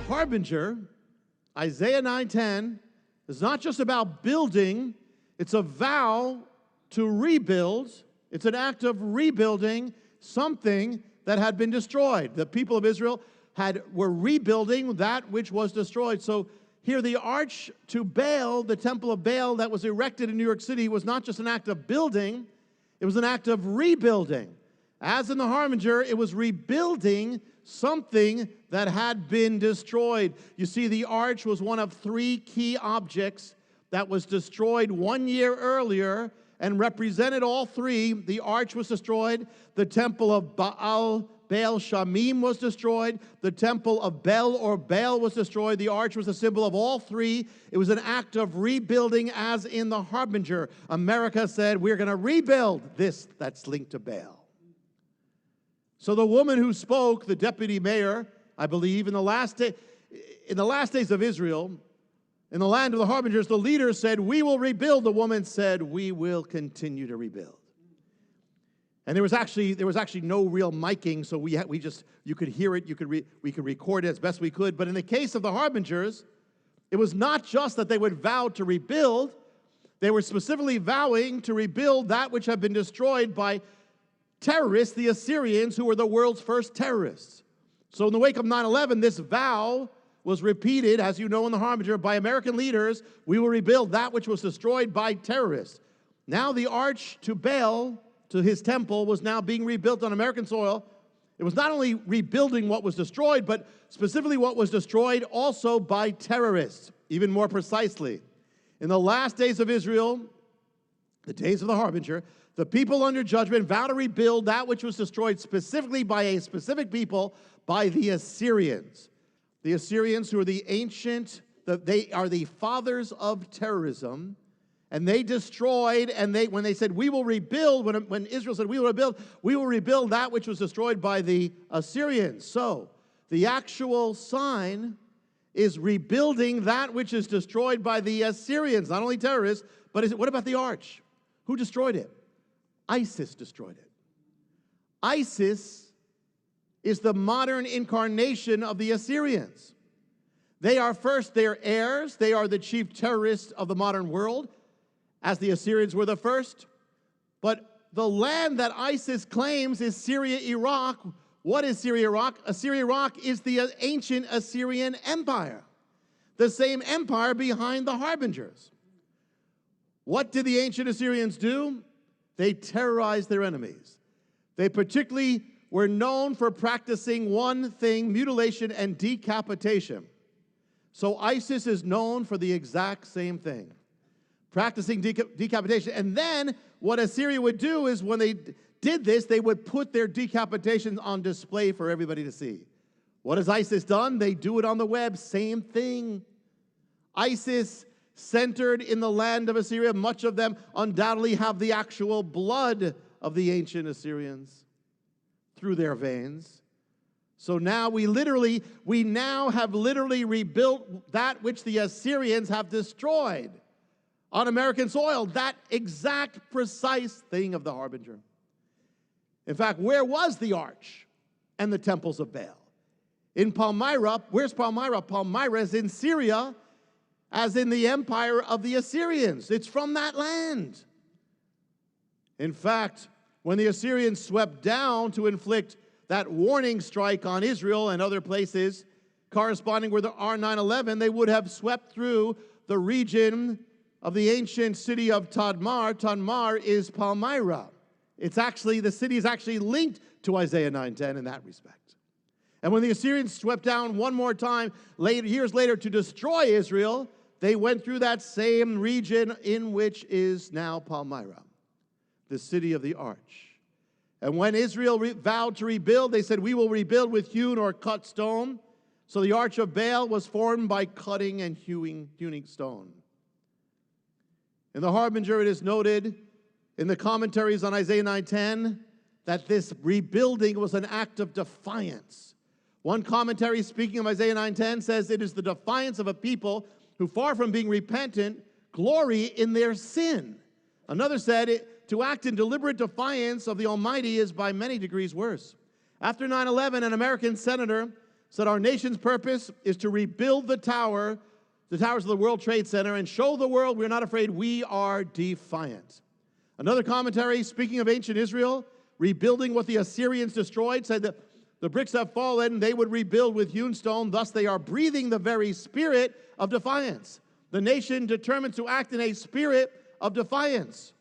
Harbinger, Isaiah 9:10, is not just about building, it's a vow to rebuild. It's an act of rebuilding something that had been destroyed. The people of Israel were rebuilding that which was destroyed. So here the arch to Baal, the temple of Baal that was erected in New York City, was not just an act of building, it was an act of rebuilding. As in the Harbinger, it was rebuilding something that had been destroyed. You see, the arch was one of three key objects that was destroyed 1 year earlier and represented all three. The arch was destroyed. The temple of Baal Shamim was destroyed. The temple of Bel or Baal was destroyed. The arch was a symbol of all three. It was an act of rebuilding, as in the Harbinger. America said, we're going to rebuild this that's linked to Baal. So the woman who spoke, the deputy mayor, I believe, in the last days of Israel, in the land of the Harbingers, the leader said, we will rebuild. The woman said, we will continue to rebuild. And there was actually no real miking, so you could hear it, we could record it as best we could. But in the case of the Harbingers, it was not just that they would vow to rebuild, they were specifically vowing to rebuild that which had been destroyed by terrorists, the Assyrians, who were the world's first terrorists. So in the wake of 9/11, this vow was repeated, as you know, in the Harbinger, by American leaders. We will rebuild that which was destroyed by terrorists. Now the arch to Baal, to his temple, was now being rebuilt on American soil. It was not only rebuilding what was destroyed, but specifically what was destroyed also by terrorists, even more precisely. In the last days of Israel, the days of the Harbinger, the people under judgment vow to rebuild that which was destroyed specifically by a specific people, by the Assyrians. The Assyrians, who are they are the fathers of terrorism, and they destroyed, and when they said, we will rebuild, when Israel said, we will rebuild that which was destroyed by the Assyrians. So, the actual sign is rebuilding that which is destroyed by the Assyrians, not only terrorists, but what about the arch? Who destroyed it? ISIS destroyed it. ISIS is the modern incarnation of the Assyrians. They are heirs, they are the chief terrorists of the modern world, as the Assyrians were the first. But the land that ISIS claims is Syria, Iraq. What is Syria, Iraq? Syria, Iraq is the ancient Assyrian Empire, the same empire behind the Harbingers. What did the ancient Assyrians do? They terrorized their enemies. They particularly were known for practicing one thing: mutilation and decapitation. So ISIS is known for the exact same thing, practicing decapitation. And then what Assyria would do is, when they did this, they would put their decapitations on display for everybody to see. What has ISIS done? They do it on the web. Same thing. ISIS centered in the land of Assyria. Much of them undoubtedly have the actual blood of the ancient Assyrians through their veins. So now we now have literally rebuilt that which the Assyrians have destroyed on American soil, that exact precise thing of the Harbinger. In fact, where was the arch and the temples of Baal? In Palmyra. Where's Palmyra? Palmyra is in Syria, as in the empire of the Assyrians. It's from that land. In fact, when the Assyrians swept down to inflict that warning strike on Israel and other places corresponding with our 9/11, they would have swept through the region of the ancient city of Tadmar. Tadmar is Palmyra. The city is actually linked to Isaiah 9:10 in that respect. And when the Assyrians swept down one more time, years later, to destroy Israel, they went through that same region in which is now Palmyra, the city of the arch. And when Israel vowed to rebuild, they said, we will rebuild with hewn or cut stone. So the arch of Baal was formed by cutting and hewing stone. In the Harbinger, it is noted in the commentaries on Isaiah 9:10 that this rebuilding was an act of defiance. One commentary speaking of Isaiah 9:10 says it is the defiance of a people who, far from being repentant, glory in their sin. Another said, to act in deliberate defiance of the Almighty is by many degrees worse. After 9/11, an American senator said our nation's purpose is to rebuild the towers of the World Trade Center and show the world we're not afraid, we are defiant. Another commentary, speaking of ancient Israel, rebuilding what the Assyrians destroyed, said that the bricks have fallen, they would rebuild with hewn stone, thus they are breathing the very spirit of defiance. The nation determined to act in a spirit of defiance.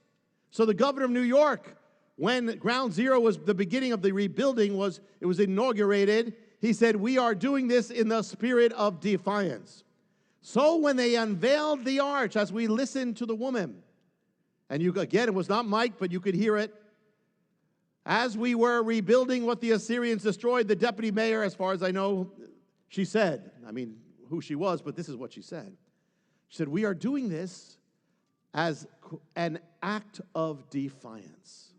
So the governor of New York, when Ground Zero was the beginning of the rebuilding, it was inaugurated, he said, we are doing this in the spirit of defiance. So when they unveiled the arch, as we listened to the woman, and again, it was not mic'd, but you could hear it. As we were rebuilding what the Assyrians destroyed, the deputy mayor, as far as I know, she said, I mean, who she was, but this is what she said. She said, we are doing this as an act of defiance.